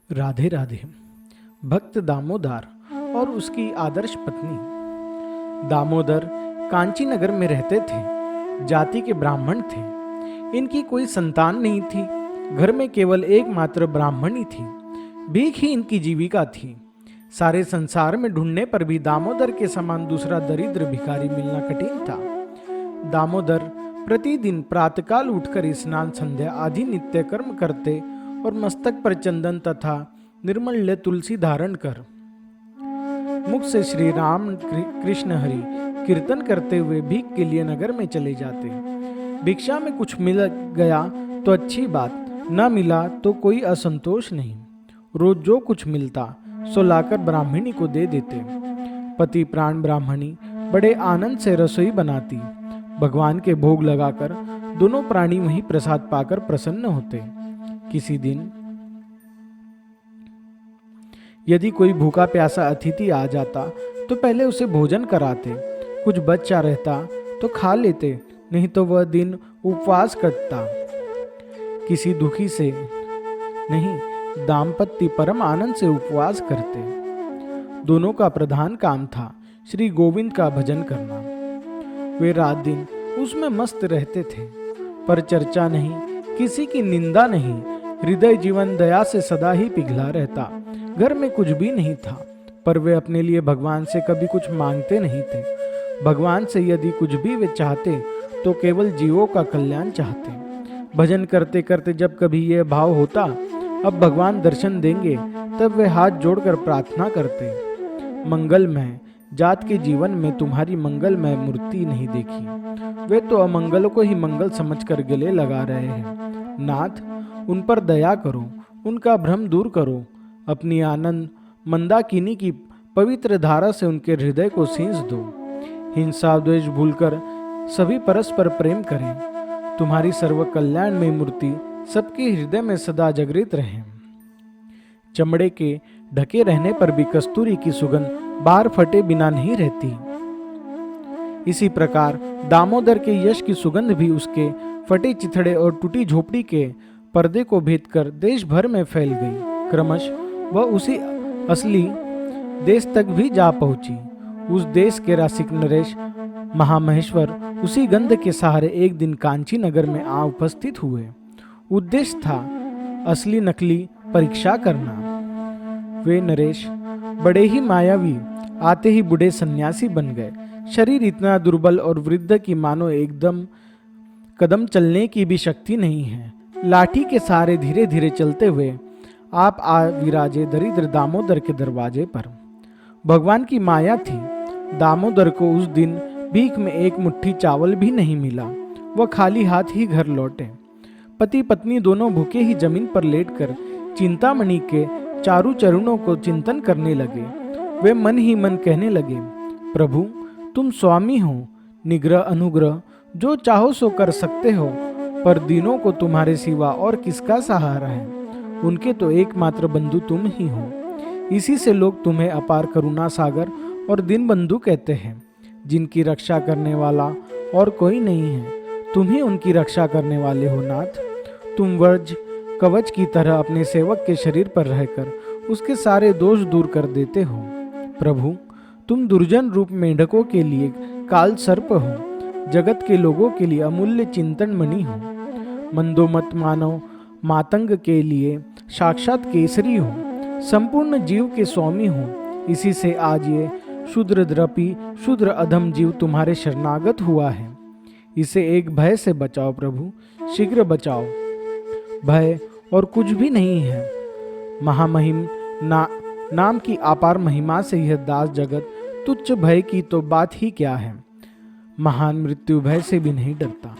राधे राधे। भक्त दामोदर और उसकी आदर्श पत्नी। दामोदर कांची नगर में रहते थे। जाति के ब्राह्मण थे। इनकी कोई संतान नहीं थी। घर में केवल एकमात्र ब्राह्मणी थी। भीख ही इनकी जीविका थी। सारे संसार में ढूंढने पर भी दामोदर के समान दूसरा दरिद्र भिखारी मिलना कठिन था। दामोदर प्रतिदिन प्रातःकाल उठकर स्नान संध्या आदि नित्य कर्म करते और मस्तक पर चंदन तथा निर्मल्य तुलसी धारण कर मुख से श्री राम कृष्ण हरि कीर्तन करते हुए भीख के लिए नगर में चले जाते। भिक्षा में कुछ मिल गया तो अच्छी बात, न मिला तो कोई असंतोष नहीं। रोज जो कुछ मिलता सो लाकर ब्राह्मणी को दे देते। पति प्राण ब्राह्मणी बड़े आनंद से रसोई बनाती। भगवान के भोग लगाकर दोनों प्राणी वहीं प्रसाद पाकर प्रसन्न होते। किसी दिन यदि कोई भूखा प्यासा अतिथि आ जाता तो पहले उसे भोजन कराते। कुछ बचा रहता तो खा लेते, नहीं तो वह दिन उपवास करता। किसी दुखी से नहीं, दाम्पत्य परम आनंद से उपवास करते। दोनों का प्रधान काम था श्री गोविंद का भजन करना। वे रात दिन उसमें मस्त रहते थे, पर चर्चा नहीं, किसी की निंदा नहीं। हृदय जीवन दया से सदा ही पिघला रहता। घर में कुछ भी नहीं था, पर वे अपने लिए भगवान से कभी कुछ मांगते नहीं थे। भगवान से यदि कुछ भी वे चाहते तो केवल जीवों का कल्याण चाहते। भजन करते करते जब कभी यह भाव होता अब भगवान दर्शन देंगे, तब वे हाथ जोड़कर प्रार्थना करते। मंगलमय जात के जीवन में तुम्हारी मंगलमय मूर्ति नहीं देखी। वे तो अमंगलों को ही मंगल समझकर गले लगा रहे हैं। नाथ, उन पर दया करो, उनका भ्रम दूर करो। अपनी आनंद मंदाकिनी की पवित्र धारा से उनके हृदय को सींच दो। हिंसा द्वेष भूलकर सभी परस्पर प्रेम करें। तुम्हारी सर्व कल्याण में मूर्ति सबके हृदय में सदा जागृत रहे। चमड़े के ढके रहने पर भी कस्तूरी की सुगंध बाहर फटे बिना नहीं रहती। इसी प्रकार दामोदर के यश की सुगंध भी उसके फटे चिथड़े और टूटी झोपड़ी के पर्दे को भेद कर देश भर में फैल गई। क्रमश वह उसी असली देश तक भी जा पहुंची। उस देश के रसिक नरेश महामहेश्वर उसी गंध के सहारे एक दिन कांची नगर में आ उपस्थित हुए। उद्देश्य था असली नकली परीक्षा करना। वे नरेश बड़े ही मायावी, आते ही बूढ़े सन्यासी बन गए। शरीर इतना दुर्बल और वृद्ध की मानो एकदम कदम चलने की भी शक्ति नहीं है। लाठी के सहारे धीरे धीरे चलते हुए आप आ विराजे दरिद्र दामोदर के दरवाजे पर। भगवान की माया थी। दामोदर को उस दिन भीख में एक मुट्ठी चावल भी नहीं मिला। वह खाली हाथ ही घर लौटे। पति पत्नी दोनों भूखे ही जमीन पर लेटकर चिंतामणि के चारों चरणों को चिंतन करने लगे। वे मन ही मन कहने लगे, प्रभु तुम स्वामी हो, निग्रह अनुग्रह जो चाहो सो कर सकते हो, पर दीनों को तुम्हारे सिवा और किसका सहारा है। उनके तो एकमात्र बंधु तुम ही हो। इसी से लोग तुम्हें अपार करुणा सागर और दीन बंधु कहते हैं। जिनकी रक्षा करने वाला और कोई नहीं है, तुम ही उनकी रक्षा करने वाले हो। नाथ, तुम वज्र कवच की तरह अपने सेवक के शरीर पर रहकर उसके सारे दोष दूर कर देते हो। प्रभु, तुम दुर्जन रूप मेढकों के लिए काल सर्प हो, जगत के लोगों के लिए अमूल्य चिंतन मणि हो, मंदोमत मानव मातंग के लिए साक्षात केसरी हो, संपूर्ण जीव के स्वामी हो। इसी से आज ये शूद्र द्रपी शूद्र अधम जीव तुम्हारे शरणागत हुआ है। इसे एक भय से बचाओ प्रभु, शीघ्र बचाओ। भय और कुछ भी नहीं है। महामहिम नाम की अपार महिमा से यह दास जगत तुच्छ भय की तो बात ही क्या है। महान मृत्यु भय से भी नहीं डरता।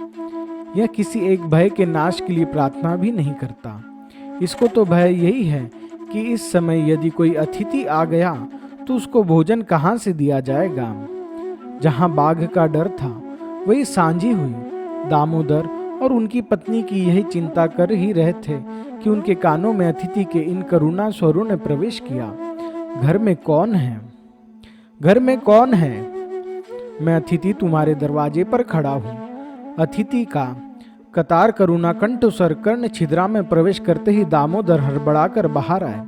यह किसी एक भय के नाश के लिए प्रार्थना भी नहीं करता। इसको तो भय यही है कि इस समय यदि कोई अतिथि आ गया तो उसको भोजन कहाँ से दिया जाएगा। जहाँ बाघ का डर था वही सांझी हुई। दामोदर और उनकी पत्नी की यही चिंता कर ही रहे थे कि उनके कानों में अतिथि के इन करुणा स्वरों ने प्रवेश किया। घर में कौन है? घर में कौन है? मैं अतिथि तुम्हारे दरवाजे पर खड़ा हूँ। अतिथि का कतार करुणा कंठस्वर कर्ण छिद्रा में प्रवेश करते ही दामोदर हड़बड़ाकर बाहर आए।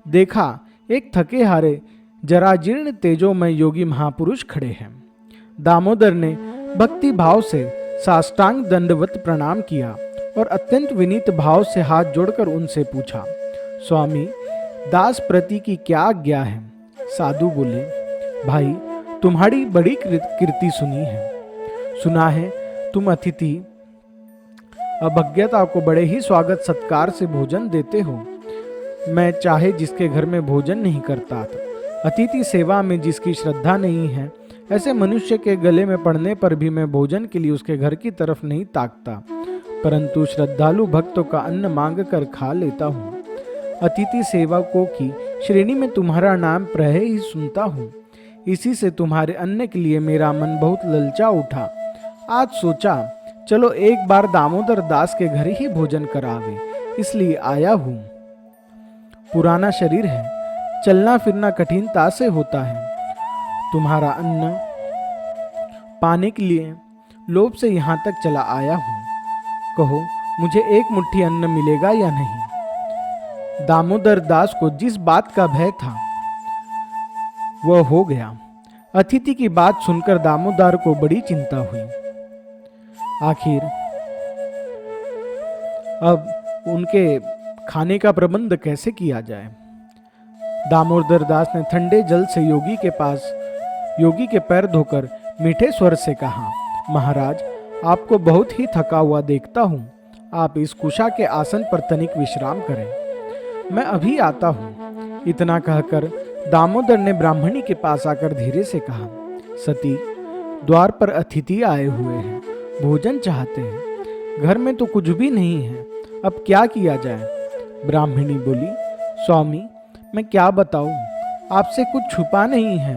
देखा एक थके हारे जराजीर्ण तेजोमय योगी महापुरुष खड़े हैं। दामोदर ने भक्ति भाव से साष्टांग दंडवत प्रणाम किया और अत्यंत विनीत भाव से हाथ जोड़कर उनसे पूछा, स्वामी दास प्रति की क्या आज्ञा है? साधु बोले, भाई तुम्हारी बड़ी कीर्ति सुनी है, सुना है तुम अतिथि अभज्ञता को बड़े ही स्वागत सत्कार से भोजन देते हो। मैं चाहे जिसके घर में भोजन नहीं करता था, अतिथि सेवा में जिसकी श्रद्धा नहीं है, ऐसे मनुष्य के गले में पड़ने पर भी मैं भोजन के लिए उसके घर की तरफ नहीं ताकता, परंतु श्रद्धालु भक्तों का अन्न मांग कर खा लेता हूँ। अतिथि सेवकों की श्रेणी में तुम्हारा नाम प्रायः ही सुनता हूँ। इसी से तुम्हारे अन्न के लिए मेरा मन बहुत ललचा उठा। आज सोचा चलो एक बार दामोदर दास के घर ही भोजन करावे, इसलिए आया हूँ। पुराना शरीर है, चलना फिरना कठिनता से होता है। तुम्हारा अन्न पाने के लिए लोभ से यहाँ तक चला आया हूँ। कहो मुझे एक मुट्ठी अन्न मिलेगा या नहीं? दामोदर दास को जिस बात का भय था वह हो गया। अतिथि की बात सुनकर दामोदर को बड़ी चिंता हुई। आखिर अब उनके खाने का प्रबंध कैसे किया जाए? दामोदर दास ने ठंडे जल से योगी के पैर धोकर मीठे स्वर से कहा, महाराज आपको बहुत ही थका हुआ देखता हूँ, आप इस कुशा के आसन पर तनिक विश्राम करें, मैं अभी आता हूँ। इतना कहकर दामोदर ने ब्राह्मणी के पास आकर धीरे से कहा, सती द्वार पर अतिथि आए हुए हैं, भोजन चाहते हैं, घर में तो कुछ भी नहीं है, अब क्या किया जाए? ब्राह्मणी बोली, स्वामी मैं क्या बताऊं, आपसे कुछ छुपा नहीं है।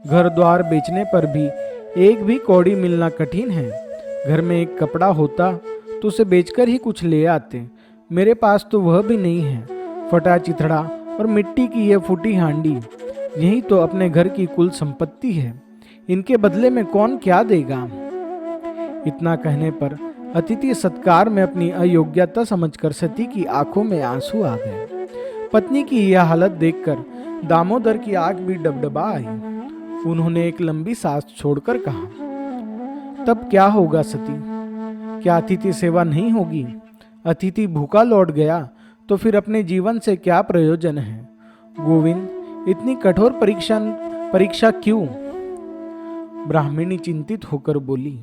घर द्वार बेचने पर भी एक भी कौड़ी मिलना कठिन है। घर में एक कपड़ा होता तो उसे बेचकर ही कुछ ले आते, मेरे पास तो वह भी नहीं है। फटा चिथड़ा और मिट्टी की यह फूटी हांडी, यही तो अपने घर की कुल संपत्ति है, इनके बदले में कौन क्या देगा? इतना कहने पर अतिथि सत्कार में अपनी अयोग्यता समझकर सती की आंखों में आंसू आ गए। पत्नी की यह हालत देखकर दामोदर की आंख भी डबडबा आई। उन्होंने एक लंबी सांस छोड़कर कहा, तब क्या होगा सती? क्या अतिथि सेवा नहीं होगी? अतिथि भूखा लौट गया तो फिर अपने जीवन से क्या प्रयोजन है? गोविंद इतनी कठोर परीक्षा क्यों? ब्राह्मणी चिंतित होकर बोली।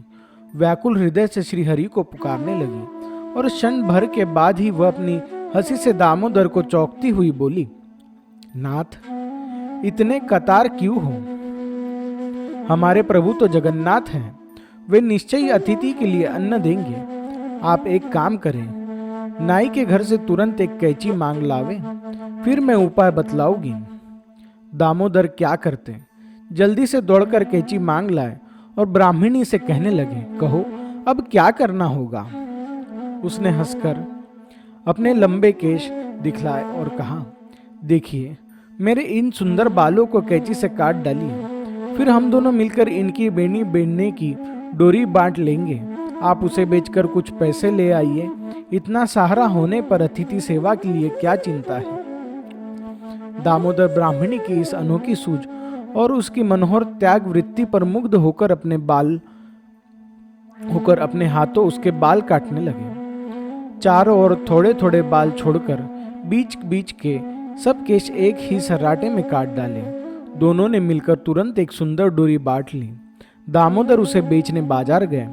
व्याकुल हृदय से श्रीहरि को पुकारने लगी और क्षण भर के बाद ही वह अपनी हंसी से दामोदर को चौंकती हुई बोली, नाथ इतने कतार क्यों हो? हमारे प्रभु तो जगन्नाथ हैं, वे निश्चय ही अतिथि के लिए अन्न देंगे। आप एक काम करें, नाई के घर से तुरंत एक कैंची मांग लावे, फिर मैं उपाय बतलाऊंगी। दामोदर क्या करते, जल्दी से दौड़कर कैंची मांग लाए और ब्राह्मणी से कहने लगे, कहो अब क्या करना होगा? उसने हंसकर अपने लंबे केश दिखलाए और कहा, देखिए मेरे इन सुंदर बालों को कैंची से काट डालिए, फिर हम दोनों मिलकर इनकी बेनी बेचने की डोरी बांट लेंगे। आप उसे बेचकर कुछ पैसे ले आइए। इतना सहारा होने पर अतिथि सेवा के लिए क्या चिंता है? दामोदर ब्राह्मणी की इस अनोखी सूझ और उसकी मनोहर त्याग वृत्ति पर मुग्ध होकर अपने हाथों उसके बाल काटने लगे। चारों ओर थोड़े थोड़े बाल छोड़कर बीच बीच के सब केश एक ही सर्राटे में काट डाले। दोनों ने मिलकर तुरंत एक सुंदर डोरी बांट ली। दामोदर उसे बेचने बाजार गए।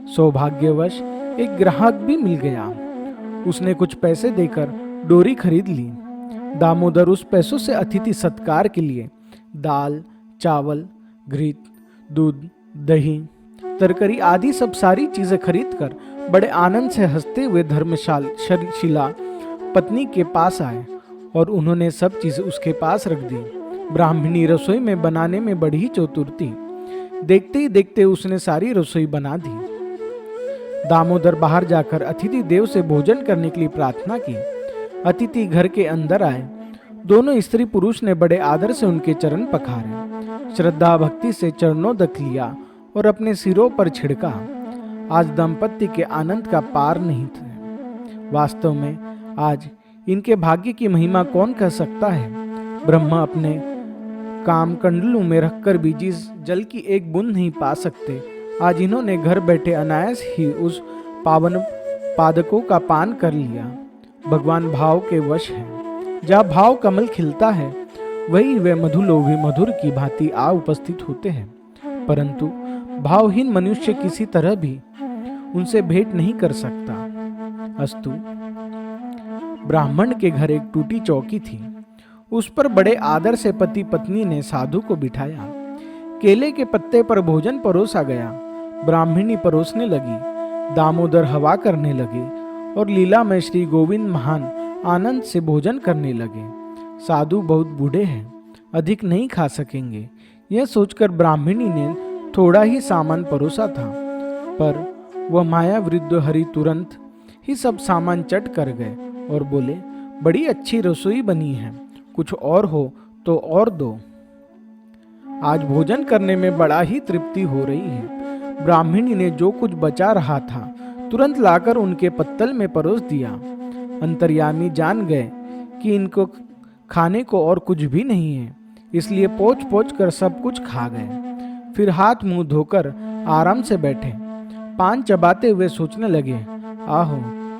सौभाग्यवश एक ग्राहक भी मिल गया। उसने कुछ पैसे देकर डोरी खरीद ली। दामोदर उस पैसों से अतिथि सत्कार के लिए दाल, चावल, घृत, दूध, दही, तरकारी आदि सब सारी चीजें खरीदकर बड़े आनंद से हंसते हुए धर्मशिला पत्नी के पास आए और उन्होंने सब चीजें उसके पास रख दी। ब्राह्मणी रसोई में बनाने में बड़ी ही चतुर थी। देखते ही देखते उसने सारी रसोई बना दी। दामोदर बाहर जाकर अतिथि देव से भोजन करने के लिए प्रार्थना की। अतिथि घर के अंदर आए। दोनों स्त्री पुरुष ने बड़े आदर से उनके चरण पखारे, श्रद्धा भक्ति से चरणों दक लिया और अपने सिरों पर छिड़का। आज दाम्पत्य के आनंद का पार नहीं था। वास्तव में आज इनके भाग्य की महिमा कौन कह सकता है। ब्रह्मा अपने काम कंडलों में रखकर भी जिस जल की एक बूंद नहीं पा सकते, आज इन्होंने घर बैठे अनायास ही उस पावन पादकों का पान कर लिया। भगवान भाव के वश है। जहाँ भाव कमल खिलता है वही वे मधुलोभी मधुर की भांति आ उपस्थित होते हैं, परंतु भावहीन मनुष्य किसी तरह भी उनसे भेंट नहीं कर सकता। अस्तु, ब्राह्मण के घर एक टूटी चौकी थी। उस पर बड़े आदर से पति पत्नी ने साधु को बिठाया। केले के पत्ते पर भोजन परोसा गया। ब्राह्मणी परोसने लगी, दामोदर हवा करने लगे और लीला में श्री गोविंद महान आनंद से भोजन करने लगे। साधु बहुत बूढ़े हैं, अधिक नहीं खा सकेंगे, यह सोचकर ब्राह्मणी ने थोड़ा ही सामान परोसा था, पर वह माया वृद्ध हरि तुरंत ही सब सामान चट कर गए और बोले, बड़ी अच्छी रसोई बनी है, कुछ और हो तो और दो। आज भोजन करने में बड़ा ही तृप्ति हो रही है। ब्राह्मणी ने जो कुछ बचा रहा था तुरंत लाकर उनके पत्तल में परोस दिया। अंतर्यामी जान गए कि इनको खाने को और कुछ भी नहीं है, इसलिए पोंछ पोंछ कर सब कुछ खा गए। फिर हाथ मुंह धोकर आराम से बैठे। पान चबाते हुए सोचने लगे, आहो,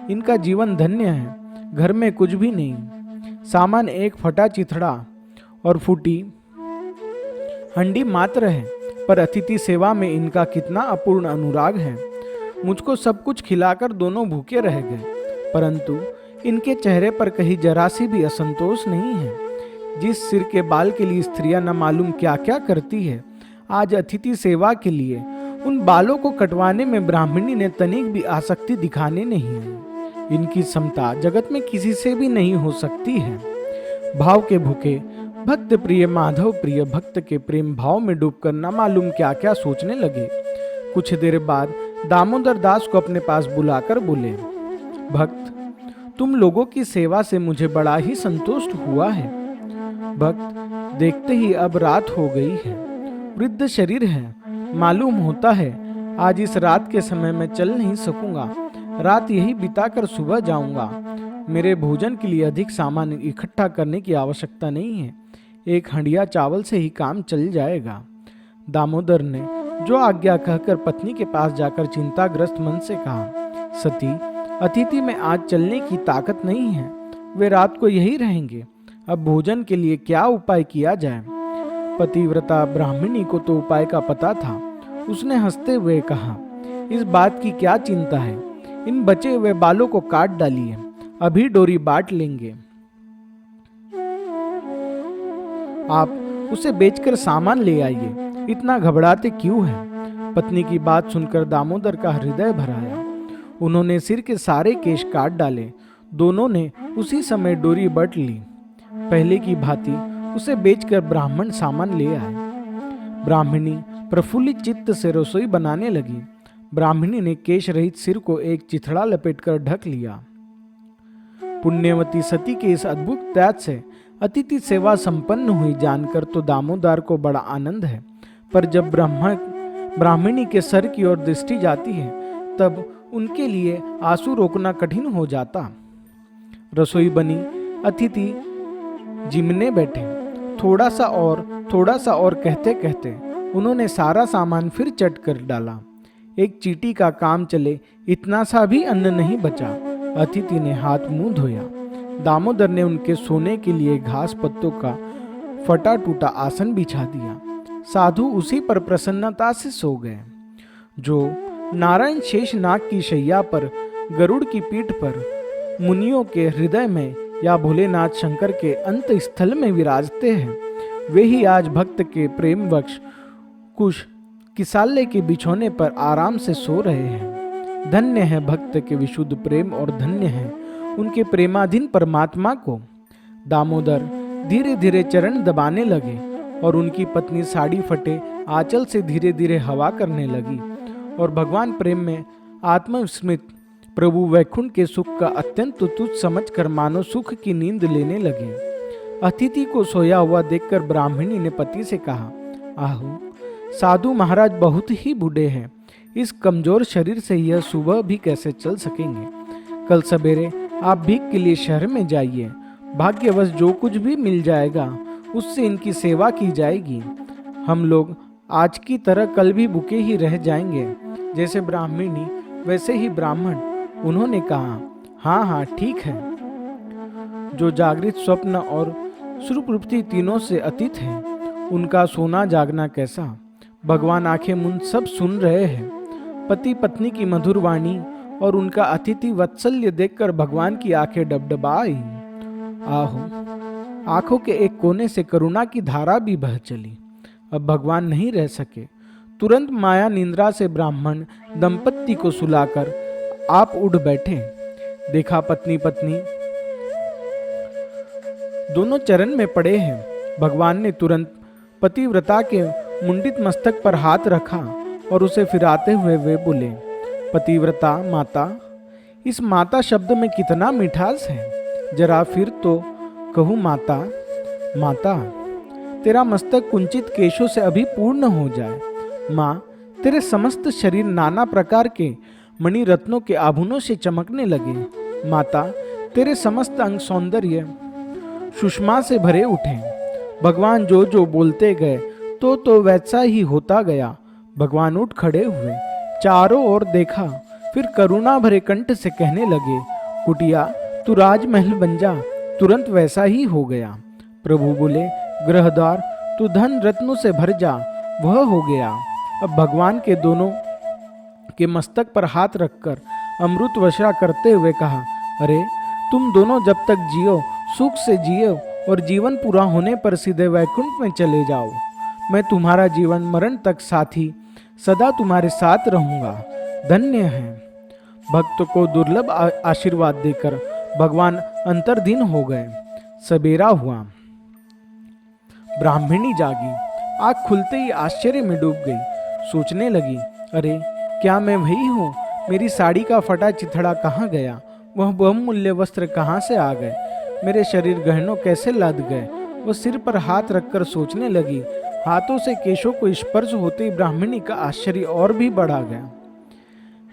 इनका जीवन धन्य है। घर में कुछ भी नहीं, सामान एक फटा चिथड़ा और फूटी हंडी मात्र है, पर अतिथि सेवा में इनका कितना अपूर्ण अनुराग है। मुझको सब कुछ खिलाकर दोनों भूखे रह गए, परंतु इनके चेहरे पर कहीं जरा सी भी असंतोष नहीं है। जिस सिर के बाल के लिए स्त्रियां न मालूम क्या क्या करती है, आज अतिथि सेवा के लिए उन बालों को कटवाने में ब्राह्मणी ने तनिक भी आसक्ति दिखाने नहीं है। इनकी समता जगत में किसी से भी नहीं हो सकती है। भाव के भूखे भक्त प्रिय माधव प्रिय भक्त के प्रेम भाव में डूबकर न मालूम क्या क्या सोचने लगे। कुछ देर बाद दामोदर दास को अपने पास बुलाकर बोले, भक्त, तुम लोगों की सेवा से मुझे बड़ा ही संतुष्ट हुआ है। भक्त, देखते ही अब रात हो गई है, वृद्ध शरीर है, मालूम होता है आज इस रात के समय में चल नहीं सकूंगा। रात यही बिताकर सुबह जाऊंगा। मेरे भोजन के लिए अधिक सामान इकट्ठा करने की आवश्यकता नहीं है, एक हंडिया चावल से ही काम चल जाएगा। दामोदर ने जो आज्ञा कहकर पत्नी के पास जाकर चिंताग्रस्त मन से कहा, सती, अतिथि में आज चलने की ताकत नहीं है, वे रात को यही रहेंगे। अब भोजन के लिए क्या उपाय किया जाए। पतिव्रता ब्राह्मणी को तो उपाय का पता था। उसने हंसते हुए कहा, इस बात की क्या चिंता है, इन बचे हुए बालों को काट डालिए, अभी डोरी बांट लेंगे। आप उसे बेचकर सामान ले आइए, इतना घबराते क्यों हैं? पत्नी की बात सुनकर दामोदर का हृदय भर आया। उन्होंने सिर के सारे केश काट डाले। दोनों ने उसी समय डोरी बट ली। पहले की भांति उसे बेचकर ब्राह्मण सामान ले आए। ब्राह्मणी प्रफुल्लित चित्त से रसोई बनाने लगी। ब्राह्मणी ने केश रहित सिर को एक चिथड़ा लपेटकर ढक लिया। पुण्यवती सती के इस अद्भुत त्याग से अतिथि सेवा संपन्न हुई जानकर तो दामोदर को बड़ा आनंद है, पर जब ब्राह्मणी के सर की ओर दृष्टि जाती है तब उनके लिए आंसू रोकना कठिन हो जाता। रसोई बनी, अतिथि जिमने बैठे। थोड़ा सा और कहते कहते उन्होंने सारा सामान फिर चट कर डाला। एक चींटी का काम चले इतना सा भी अन्न नहीं बचा। अतिथि ने हाथ मुंह धोया। दामोदर ने उनके सोने के लिए घास पत्तों का फटा टूटा आसन बिछा दिया। साधु उसी पर प्रसन्नता से सो गए। जो नारायण शेषनाग की शैया पर, गरुड़ की पीठ पर, मुनियों के हृदय में या भोलेनाथ शंकर के अंत स्थल में विराजते हैं, वे ही आज भक्त के प्रेम वश कुश किसाले के बिछौने पर आराम से सो रहे हैं। धन्य है भक्त के विशुद्ध प्रेम और धन्य है उनके प्रेमाधीन परमात्मा को। दामोदर धीरे धीरे चरण दबाने लगे और उनकी पत्नी साड़ी फटे आंचल से धीरे धीरे हवा करने लगी और भगवान प्रेम में आत्मस्मृत प्रभु वैकुंठ के सुख का अत्यंत तुच्छ समझकर मानो सुख की नींद लेने लगे। अतिथि को सोया हुआ देखकर ब्राह्मणी ने पति से कहा, आहू, साधु महाराज बहुत ही बूढ़े हैं, इस कमजोर शरीर से यह सुबह भी कैसे चल सकेंगे। कल सवेरे आप भीख के लिए शहर में जाइए। भाग्यवश जो कुछ भी मिल जाएगा उससे इनकी सेवा की जाएगी। हम लोग आज की तरह कल भी भूखे ही रह जाएंगे। जैसे ब्राह्मणी वैसे ही ब्राह्मण। उन्होंने कहा, हाँ हाँ ठीक है। जो जागृत, स्वप्न और सुषुप्ति तीनों से अतीत है, उनका सोना जागना कैसा। भगवान आंखें मूंद सब सुन रहे हैं। पति पत्नी की मधुर वाणी और उनका अतिथि वात्सल्य देखकर भगवान की आंखें डबडबाई। आहो, आंखों के एक कोने से करुणा की धारा भी बह चली। अब भगवान नहीं रह सके। तुरंत माया निंद्रा से ब्राह्मण दंपत्ति को सुलाकर आप उठ बैठे। देखा पत्नी पत्नी दोनों चरण में पड़े हैं। भगवान ने तुरंत पतिव्रता के मुंडित मस्तक पर हाथ रखा और उसे फिराते हुए वे बोले, पतिव्रता माता। इस माता शब्द में कितना मिठास है। जरा फिर तो कहूँ माता। माता, तेरा मस्तक कुंचित केशों से अभी पूर्ण हो जाए। माँ, तेरे समस्त शरीर नाना प्रकार के मणि रत्नों के आभूषणों से चमकने लगे। माता, तेरे समस्त अंग सौंदर्य सुषमा से भरे उठे। भगवान जो जो बोलते गए तो वैसा ही होता गया। भगवान उठ खड़े हुए, चारों ओर देखा, फिर करुणा भरे कंठ से कहने लगे, कुटिया तू राजमहल बन जा। तुरंत वैसा ही हो गया। प्रभु बोले, गृहद्वार तू धन रत्नों से भर जा। वह हो गया। अब भगवान के दोनों के मस्तक पर हाथ रखकर अमृत वर्षा करते हुए कहा, अरे तुम दोनों जब तक जियो सुख से जियो और जीवन पूरा होने पर सीधे वैकुंठ में चले जाओ। मैं तुम्हारा जीवन मरण तक साथी, सदा तुम्हारे साथ रहूंगा। धन्य है। भक्त को दुर्लभ आशीर्वाद देकर भगवान अंतर्धीन हो गए। सबेरा हुआ। ब्राह्मणी जागी। आँख खुलते ही आश्चर्य में डूब गई। सोचने लगी, अरे क्या मैं वही हूँ? मेरी साड़ी का फटा चिथड़ा कहाँ गया? वह बहुमूल्य वस्त्र कहाँ से आ गए? मेरे शरीर गहनों कैसे लद गए? वो सिर पर हाथ रखकर सोचने लगी। हाथों से केशों को स्पर्श होते ही ब्राह्मणी का आश्चर्य और भी बढ़ा गया।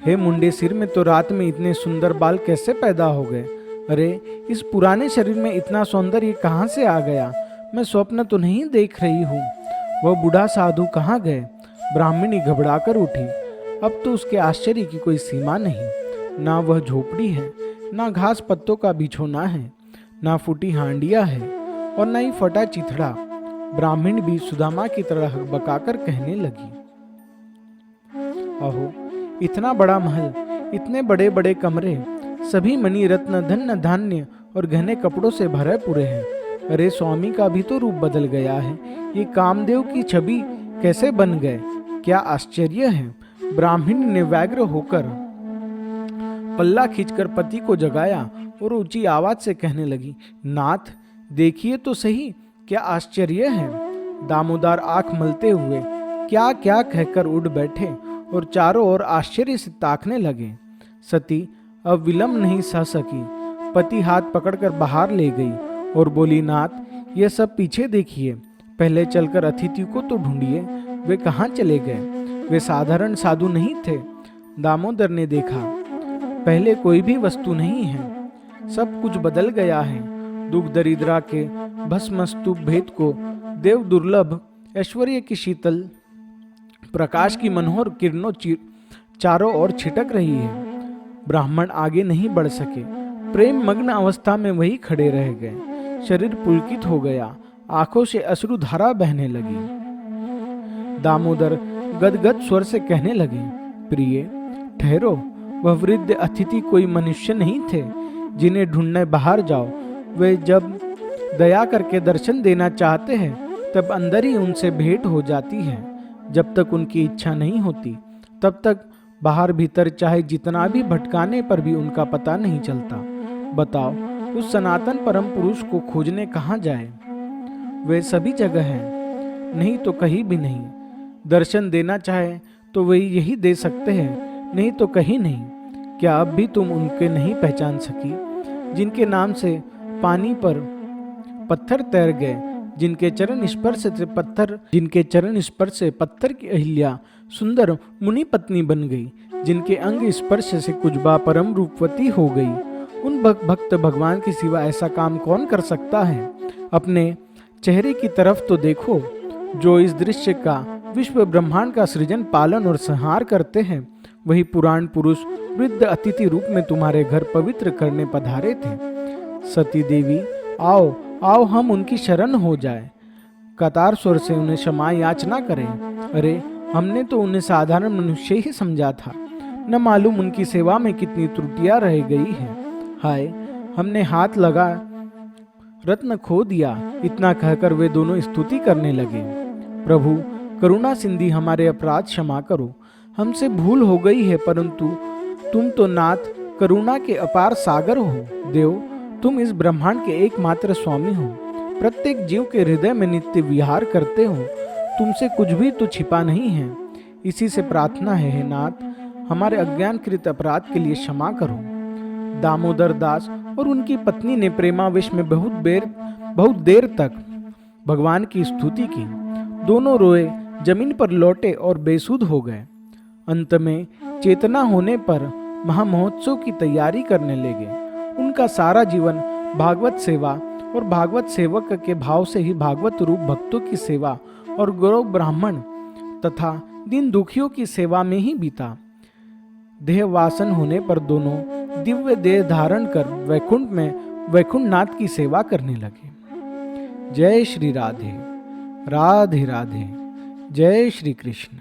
हे मुंडे, सिर में तो रात में इतने सुंदर बाल कैसे पैदा हो गए? अरे इस पुराने शरीर में इतना सौंदर्य कहाँ से आ गया? मैं स्वप्न तो नहीं देख रही हूँ। वह बूढ़ा साधु कहाँ गए? ब्राह्मणी घबराकर उठी। अब तो उसके आश्चर्य की कोई सीमा नहीं। ना वह झोपड़ी है, ना घास पत्तों का बिछोना है, ना फूटी हांडिया है और ना ही फटा चिथड़ा। ब्राह्मण भी सुदामा की तरह बकाकर कहने लगी, अहो इतना बड़ा महल, इतने बड़े बड़े कमरे, सभी मणि रत्न धन धान्य और गहने कपड़ों से भरे पूरे हैं। अरे स्वामी का भी तो रूप बदल गया है। ये कामदेव की छवि कैसे बन गए? क्या आश्चर्य है। ब्राह्मण ने व्यग्र होकर पल्ला खींचकर पति को जगाया और ऊंची आवाज से कहने लगी, नाथ देखिए तो सही, क्या आश्चर्य है। दामोदर आंख मलते हुए क्या क्या कहकर उठ बैठे और चारों ओर आश्चर्य से ताकने लगे। सती अब विलंब नहीं सह सकी। पति हाथ पकड़कर बाहर ले गई और बोली, नाथ ये सब पीछे देखिए। पहले चलकर अतिथि को तो ढूंढिए, वे कहाँ चले गए? वे साधारण साधु नहीं थे। दामोदर ने देखा, पहले कोई भी वस्तु नहीं है, सब कुछ बदल गया है। दुख दरिद्रा के भस्मस्तूप भेद को देव दुर्लभ ऐश्वर्य की शीतल प्रकाश की मनोहर किरणों चारों ओर छिटक रही है। ब्राह्मण आगे नहीं बढ़ सके। प्रेम मग्न अवस्था में वही खड़े रह गए। शरीर पुलकित हो गया, आंखों से अश्रुधारा बहने लगी। दामोदर गदगद स्वर से कहने लगे, प्रिय ठहरो, वह वृद्ध अतिथि कोई मनुष्य नहीं थे जिन्हें ढूंढने बाहर जाओ। वे जब दया करके दर्शन देना चाहते हैं तब अंदर ही उनसे भेंट हो जाती है। जब तक उनकी इच्छा नहीं होती तब तक बाहर भीतर चाहे जितना भी भटकाने पर भी उनका पता नहीं चलता। बताओ उस सनातन परम पुरुष को खोजने कहाँ जाए? वे सभी जगह हैं, नहीं तो कहीं भी नहीं। दर्शन देना चाहे तो वे यही दे सकते हैं, नहीं तो कहीं नहीं। क्या अब भी तुम उनके नहीं पहचान सकी जिनके नाम से पानी पर पत्थर तैर गए, जिनके चरण स्पर्श से पत्थर की अहिल्या सुंदर मुनि पत्नी बन गई, जिनके अंग स्पर्श से कुजबा परम रूपवती हो गई। उन भक्त भगवान के सिवा ऐसा काम कौन कर सकता है? अपने चेहरे की तरफ तो देखो, जो इस दृश्य का विश्व ब्रह्मांड का सृजन पालन और संहार करते हैं, वही पुराण पुरुष वृद्ध अतिथि रूप में तुम्हारे घर पवित्र करने पधारे थे। सती देवी, आओ आओ, हम उनकी शरण हो जाए, कतार स्वर से उन्हें क्षमा याचना करें। अरे, हमने तो उन्हें साधारण मनुष्य ही समझा था, न मालूम उनकी सेवा में कितनी त्रुटियां रह गई हैं। हाय, हमने हाथ लगा रत्न खो दिया। इतना कहकर वे दोनों स्तुति करने लगे। प्रभु, करुणा सिंधी, हमारे अपराध क्षमा करो, हमसे भूल हो गई है, परंतु तुम तो नाथ करुणा के अपार सागर हो। देव, तुम इस ब्रह्मांड के एकमात्र स्वामी हो, प्रत्येक जीव के हृदय में नित्य विहार करते हो, तुमसे कुछ भी तो छिपा नहीं है। इसी से प्रार्थना है, हे नाथ, हमारे अज्ञानकृत अपराध के लिए क्षमा करो। दामोदर दास और उनकी पत्नी ने प्रेमावेश में बहुत देर तक भगवान की स्तुति की। दोनों रोए, जमीन पर लौटे और बेसुध हो गए। अंत में चेतना होने पर महामहोत्सव की तैयारी करने लगे। उनका सारा जीवन भागवत सेवा और भागवत सेवक के भाव से ही भागवत रूप भक्तों की सेवा और गौरव ब्राह्मण तथा दीन दुखियों की सेवा में ही बीता। देह वासन होने पर दोनों दिव्य देह धारण कर वैकुंठ नाथ की सेवा करने लगे। जय श्री राधे राधे राधे। जय श्री कृष्ण।